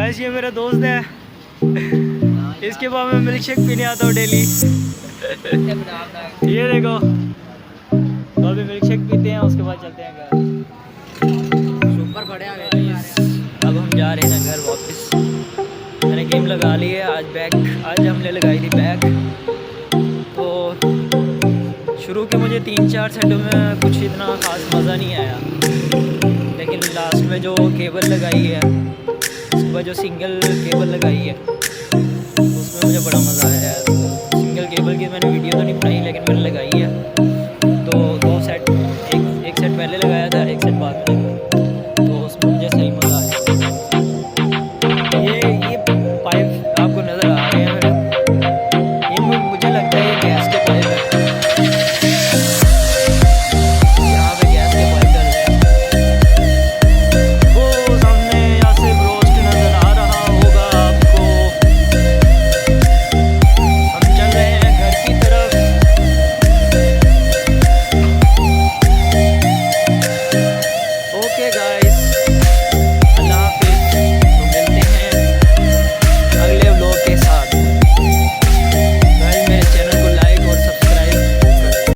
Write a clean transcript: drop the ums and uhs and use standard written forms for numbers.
Guys ये मेरा दोस्त है, इसके बाद मैं मिल्क शेक पीने आता हूँ डेली। ये देखो, तो अभी मिल्क शेक पीते हैं, उसके बाद चलते हैं घर। सुपर बढ़िया। अब हम जा रहे हैं घर वापस। मैंने गेम लगा ली है, आज हमने लगाई थी बैक। तो शुरू के मुझे 3-4 सेटों में कुछ इतना ख़ास मज़ा नहीं आया, लेकिन लास्ट में जो केबल लगाई है, उसके बाद जो सिंगल केबल लगाई है, उसमें मुझे बड़ा मज़ा आया है। सिंगल केबल की मैंने वीडियो तो नहीं बनाई, लेकिन मैंने लगाई है। तो 2 सेट, एक सेट पहले लगाया